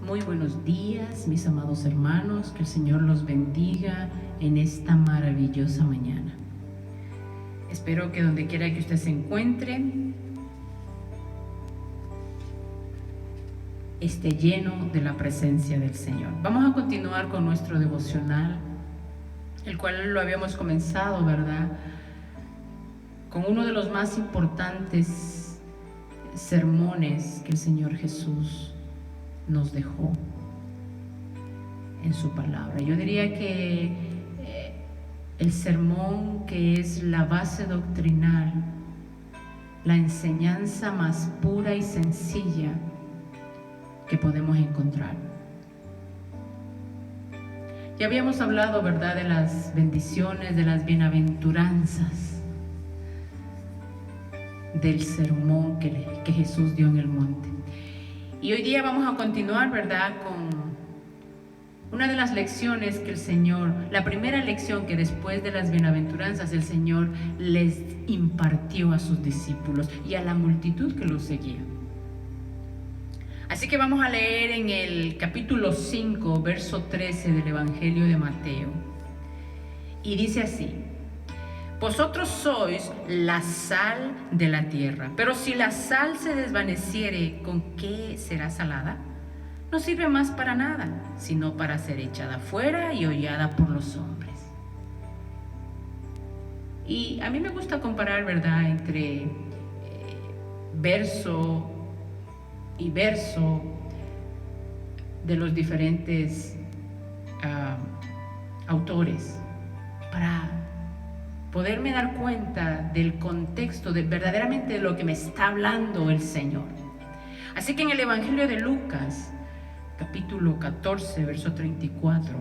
Muy buenos días, mis amados hermanos, que el Señor los bendiga en esta maravillosa mañana. Espero que donde quiera que usted se encuentre, esté lleno de la presencia del Señor. Vamos a continuar con nuestro devocional, el cual lo habíamos comenzado, ¿verdad?, con uno de los más importantes sermones que el Señor Jesús nos dejó en su palabra. Yo diría que el sermón que es la base doctrinal, la enseñanza más pura y sencilla que podemos encontrar. Ya habíamos hablado, ¿verdad?, de las bendiciones, de las bienaventuranzas del sermón que Jesús dio en el monte. Y hoy día vamos a continuar, ¿verdad?, con una de las lecciones que el Señor, la primera lección que después de las bienaventuranzas el Señor les impartió a sus discípulos y a la multitud que los seguía. Así que vamos a leer en el capítulo 5, verso 13 del Evangelio de Mateo. Y dice así: vosotros sois la sal de la tierra, pero si la sal se desvaneciere, ¿con qué será salada? No sirve más para nada, sino para ser echada fuera y hollada por los hombres. Y a mí me gusta comparar, ¿verdad?, entre verso y verso de los diferentes autores, para poderme dar cuenta del contexto, de verdaderamente de lo que me está hablando el Señor. Así que en el Evangelio de Lucas, capítulo 14, verso 34,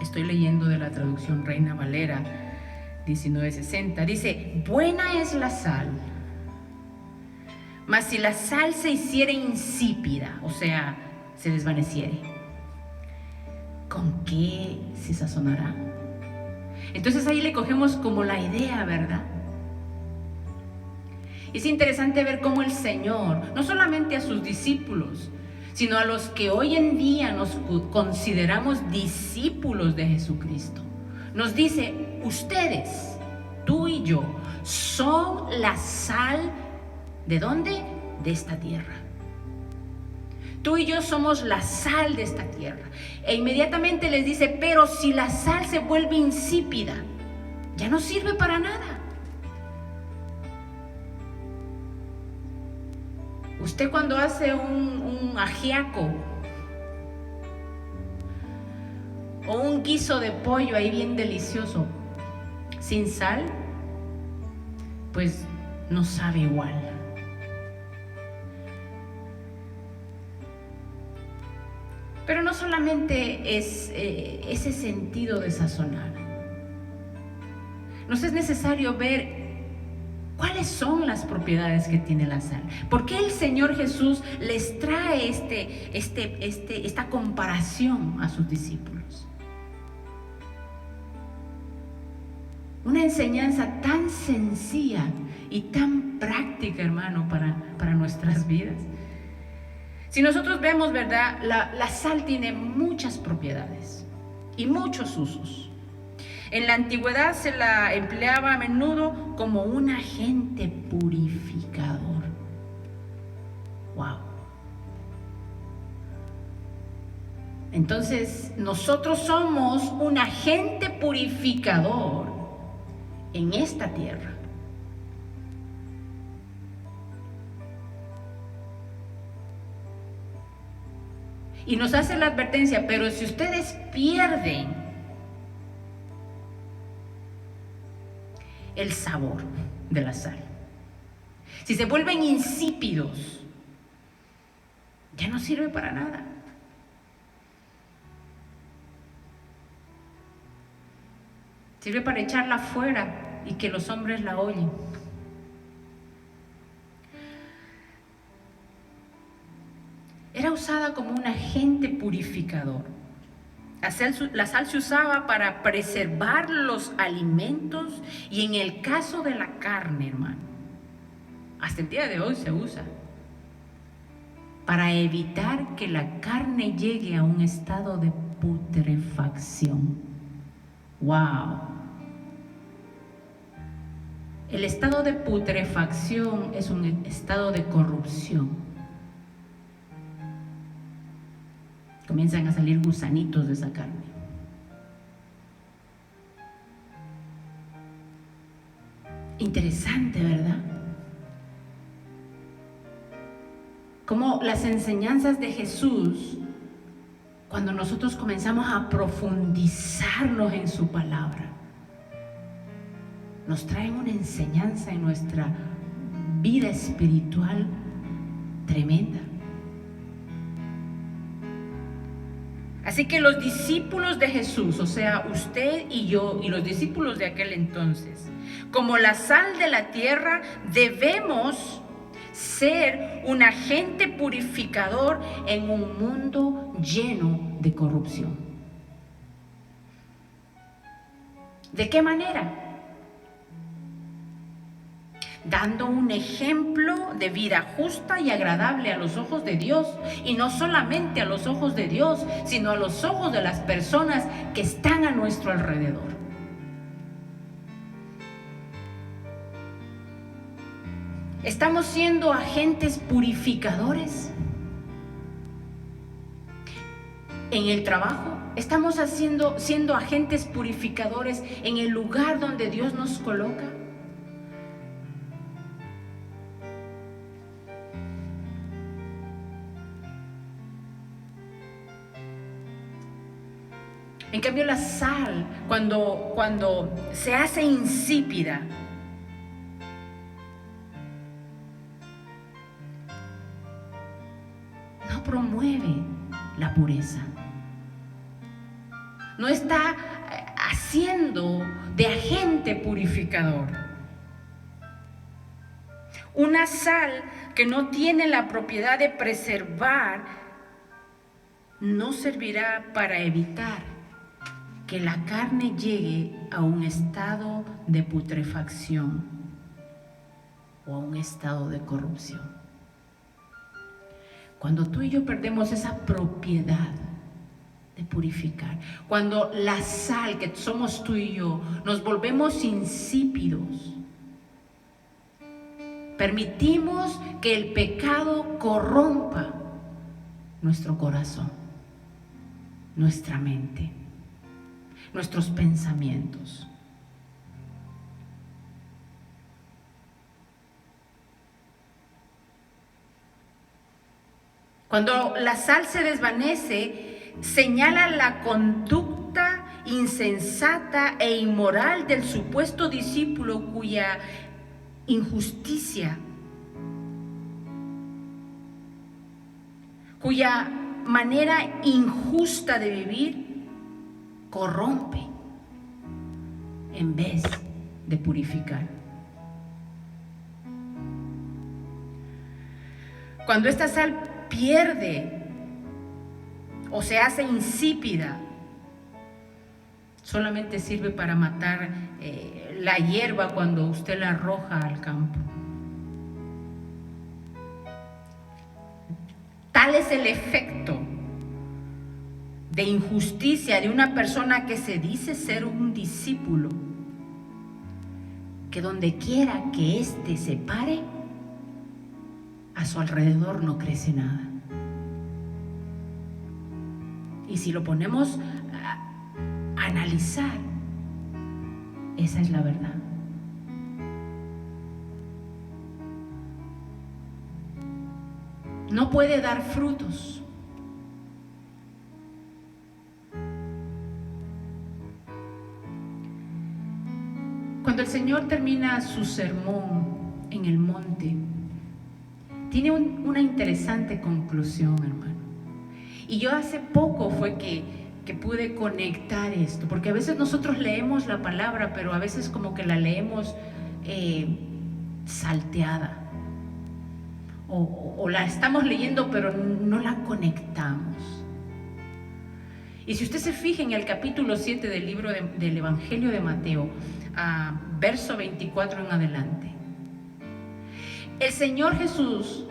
estoy leyendo de la traducción Reina Valera 1960, dice: buena es la sal, mas si la sal se hiciere insípida, o sea, se desvaneciere, ¿con qué se sazonará? Entonces ahí le cogemos como la idea, ¿verdad? Es interesante ver cómo el Señor, no solamente a sus discípulos, sino a los que hoy en día nos consideramos discípulos de Jesucristo, nos dice: ustedes, tú y yo, son la sal, ¿de dónde? De esta tierra. Tú y yo somos la sal de esta tierra. E inmediatamente les dice: pero si la sal se vuelve insípida, ya no sirve para nada. Usted cuando hace un ajiaco o un guiso de pollo ahí bien delicioso, sin sal, pues no sabe igual. Pero no solamente es ese sentido de sazonar. Nos es necesario ver cuáles son las propiedades que tiene la sal. ¿Por qué el Señor Jesús les trae esta comparación a sus discípulos? Una enseñanza tan sencilla y tan práctica, hermano, para nuestras vidas. Si nosotros vemos, ¿verdad?, la sal tiene muchas propiedades y muchos usos. En la antigüedad se la empleaba a menudo como un agente purificador. ¡Wow! Entonces, nosotros somos un agente purificador en esta tierra. Y nos hace la advertencia: pero si ustedes pierden el sabor de la sal, si se vuelven insípidos, ya no sirve para nada. Sirve para echarla afuera y que los hombres la oyen. Era usada como un agente purificador. La sal se usaba para preservar los alimentos y en el caso de la carne, hermano, hasta el día de hoy se usa. para evitar que la carne llegue a un estado de putrefacción. ¡Wow! El estado de putrefacción es un estado de corrupción. Comienzan a salir gusanitos de esa carne. Interesante, ¿verdad? Como las enseñanzas de Jesús, cuando nosotros comenzamos a profundizarnos en su palabra, nos traen una enseñanza en nuestra vida espiritual tremenda. Así que los discípulos de Jesús, o sea, usted y yo y los discípulos de aquel entonces, como la sal de la tierra, debemos ser un agente purificador en un mundo lleno de corrupción. ¿De qué manera? Dando un ejemplo de vida justa y agradable a los ojos de Dios, y no solamente a los ojos de Dios, sino a los ojos de las personas que están a nuestro alrededor. ¿Estamos siendo agentes purificadores en el trabajo? ¿Estamos siendo agentes purificadores en el lugar donde Dios nos coloca? En cambio, la sal, cuando se hace insípida, no promueve la pureza. No está haciendo de agente purificador. Una sal que no tiene la propiedad de preservar no servirá para evitar que la carne llegue a un estado de putrefacción o a un estado de corrupción. Cuando tú y yo perdemos esa propiedad de purificar, cuando la sal que somos tú y yo nos volvemos insípidos, permitimos que el pecado corrompa nuestro corazón, nuestra mente, nuestros pensamientos. Cuando la sal se desvanece, señala la conducta insensata e inmoral del supuesto discípulo cuya injusticia, cuya manera injusta de vivir corrompe en vez de purificar. Cuando esta sal pierde o se hace insípida, solamente sirve para matar la hierba cuando usted la arroja al campo. Tal es el efecto de injusticia de una persona que se dice ser un discípulo, que donde quiera que éste se pare, a su alrededor no crece nada. Y si lo ponemos a analizar, esa es la verdad. No puede dar frutos. Cuando el Señor termina su sermón en el monte, tiene una interesante conclusión, hermano. Y yo hace poco fue que pude conectar esto, porque a veces nosotros leemos la palabra, pero a veces como que la leemos salteada. O la estamos leyendo, pero no la conectamos. Y si usted se fija en el capítulo 7 del libro del Evangelio de Mateo, verso 24 en adelante, el Señor Jesús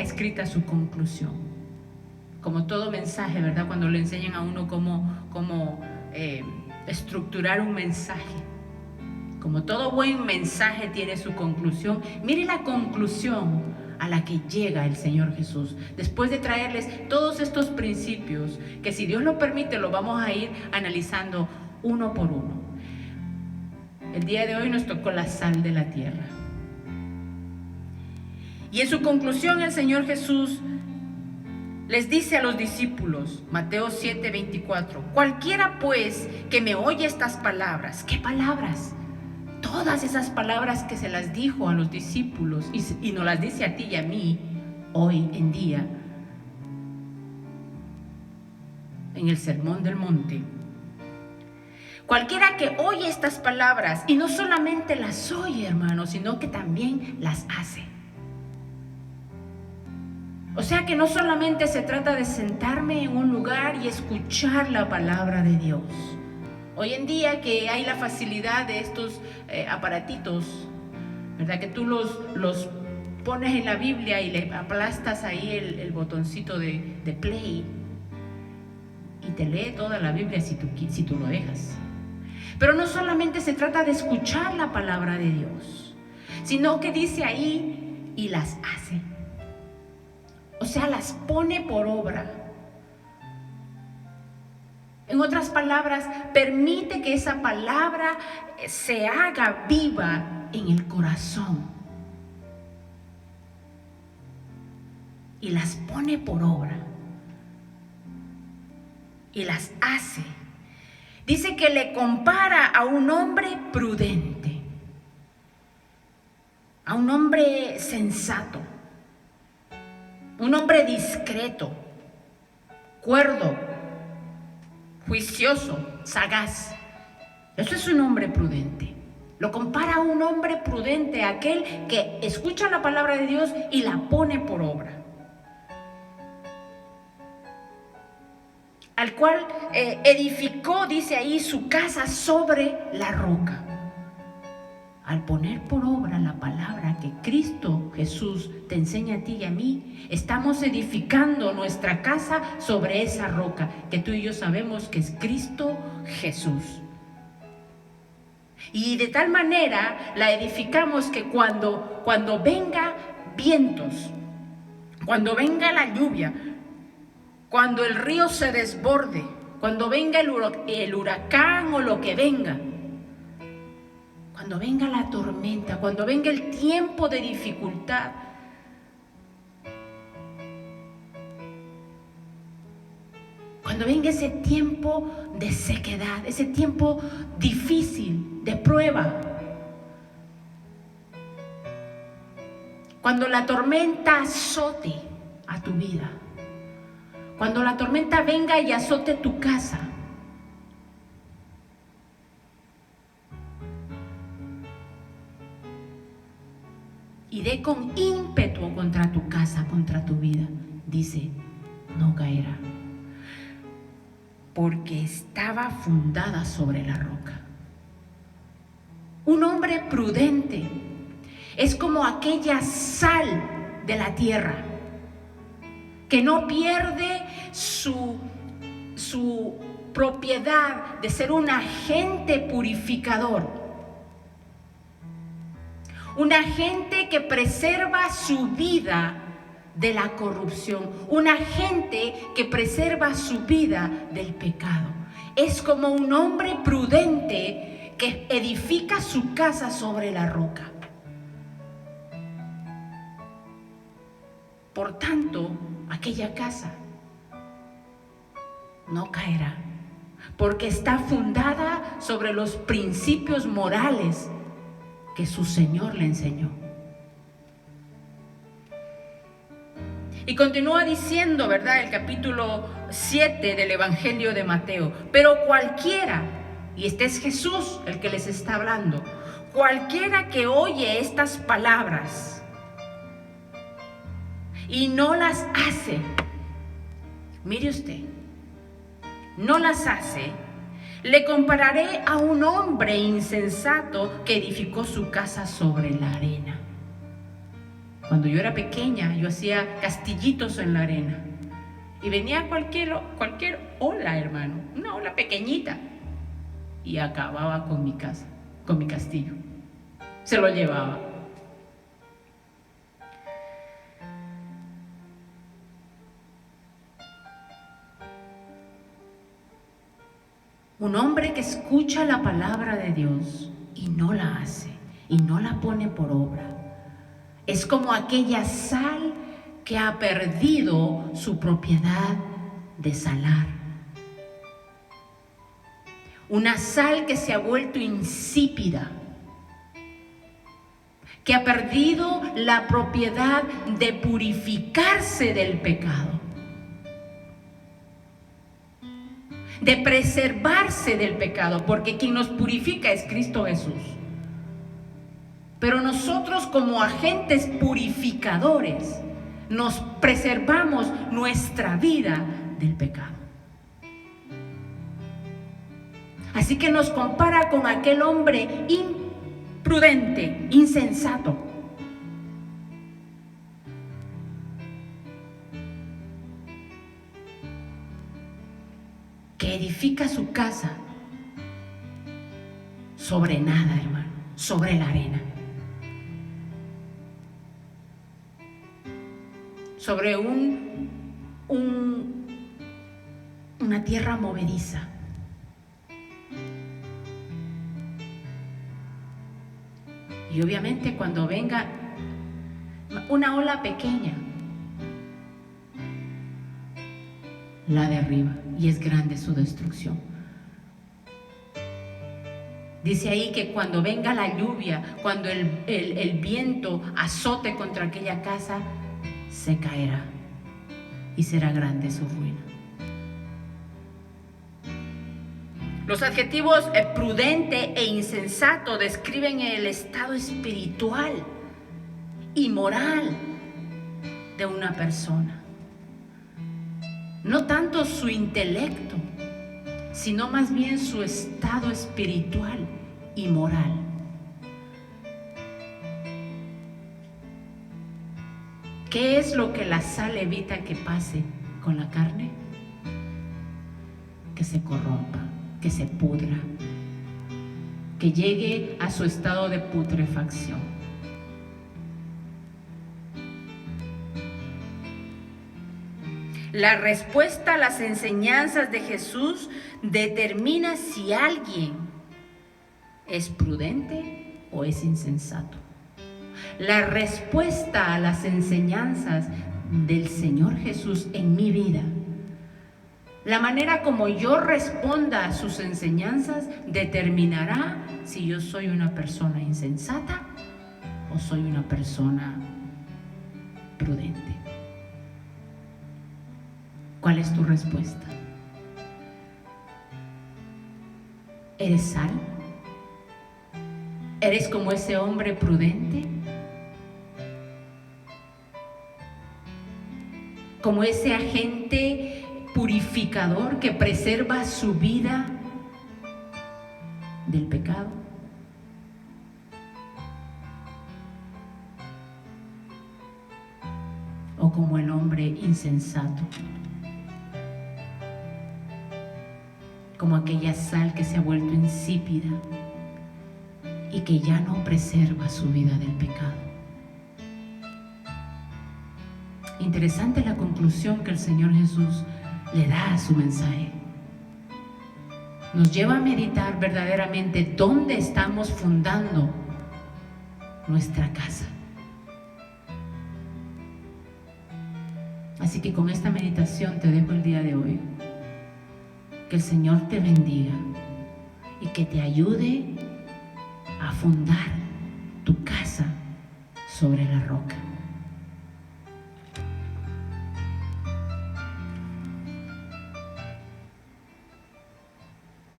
escrita su conclusión. Como todo mensaje, ¿verdad? Cuando le enseñan a uno cómo estructurar un mensaje. Como todo buen mensaje tiene su conclusión. Mire la conclusión a la que llega el Señor Jesús, después de traerles todos estos principios, que si Dios lo permite, lo vamos a ir analizando uno por uno. El día de hoy nos tocó la sal de la tierra. Y en su conclusión el Señor Jesús les dice a los discípulos, Mateo 7:24, cualquiera pues que me oye estas palabras, ¿qué palabras? Todas esas palabras que se las dijo a los discípulos y nos las dice a ti y a mí hoy en día en el Sermón del Monte. Cualquiera que oye estas palabras y no solamente las oye, hermanos, sino que también las hace. O sea que no solamente se trata de sentarme en un lugar y escuchar la palabra de Dios. Hoy en día que hay la facilidad de estos aparatitos, ¿verdad? Que tú los pones en la Biblia y le aplastas ahí el botoncito de play y te lee toda la Biblia si tú lo dejas. Pero no solamente se trata de escuchar la palabra de Dios, sino que dice ahí y las hace. O sea, las pone por obra. En otras palabras, permite que esa palabra se haga viva en el corazón. Y las pone por obra. Y las hace. Dice que le compara a un hombre prudente, a un hombre sensato, un hombre discreto, cuerdo, juicioso, sagaz. Eso es un hombre prudente. Lo compara a un hombre prudente, aquel que escucha la palabra de Dios y la pone por obra. Al cual edificó, dice ahí, su casa sobre la roca. Al poner por obra la palabra que Cristo Jesús te enseña a ti y a mí, estamos edificando nuestra casa sobre esa roca que tú y yo sabemos que es Cristo Jesús. Y de tal manera la edificamos que cuando venga vientos, cuando venga la lluvia, cuando el río se desborde, cuando venga el huracán o lo que venga, cuando venga la tormenta, cuando venga el tiempo de dificultad, cuando venga ese tiempo de sequedad, ese tiempo difícil, de prueba, cuando la tormenta azote a tu vida, cuando la tormenta venga y azote tu casa, y dé con ímpetu contra tu casa, contra tu vida, dice, no caerá, porque estaba fundada sobre la roca. Un hombre prudente es como aquella sal de la tierra que no pierde su propiedad de ser un agente purificador. Un agente que preserva su vida de la corrupción. Un agente que preserva su vida del pecado. Es como un hombre prudente que edifica su casa sobre la roca. Por tanto, aquella casa no caerá, porque está fundada sobre los principios morales que su Señor le enseñó. Y continúa diciendo, ¿verdad? El capítulo 7 del Evangelio de Mateo. Pero cualquiera, y este es Jesús el que les está hablando, cualquiera que oye estas palabras y no las hace, mire usted, no las hace, le compararé a un hombre insensato que edificó su casa sobre la arena. Cuando yo era pequeña, yo hacía castillitos en la arena. Y venía cualquier ola, hermano, una ola pequeñita. Y acababa con mi casa, con mi castillo. Se lo llevaba. Un hombre que escucha la palabra de Dios y no la hace, y no la pone por obra, es como aquella sal que ha perdido su propiedad de salar. Una sal que se ha vuelto insípida, que ha perdido la propiedad de purificarse del pecado, de preservarse del pecado, porque quien nos purifica es Cristo Jesús. Pero nosotros, como agentes purificadores, nos preservamos nuestra vida del pecado. Así que nos compara con aquel hombre imprudente, insensato, que edifica su casa sobre nada, hermano, sobre la arena, sobre una tierra movediza. Y obviamente cuando venga una ola pequeña, la derriba, y es grande su destrucción. Dice ahí que cuando venga la lluvia, cuando el viento azote contra aquella casa, se caerá y será grande su ruina. Los adjetivos prudente e insensato describen el estado espiritual y moral de una persona. No tanto su intelecto, sino más bien su estado espiritual y moral. ¿Qué es lo que la sal evita que pase con la carne? Que se corrompa, que se pudra, que llegue a su estado de putrefacción. La respuesta a las enseñanzas de Jesús determina si alguien es prudente o es insensato. La respuesta a las enseñanzas del Señor Jesús en mi vida, la manera como yo responda a sus enseñanzas, determinará si yo soy una persona insensata o soy una persona prudente. ¿Cuál es tu respuesta? ¿Eres sal? ¿Eres como ese hombre prudente? ¿Como ese agente purificador que preserva su vida del pecado? ¿O como el hombre insensato? Como aquella sal que se ha vuelto insípida y que ya no preserva su vida del pecado. Interesante la conclusión que el Señor Jesús le da a su mensaje. Nos lleva a meditar verdaderamente dónde estamos fundando nuestra casa. Así que con esta meditación te dejo el día de hoy. Que el Señor te bendiga y que te ayude a fundar tu casa sobre la roca.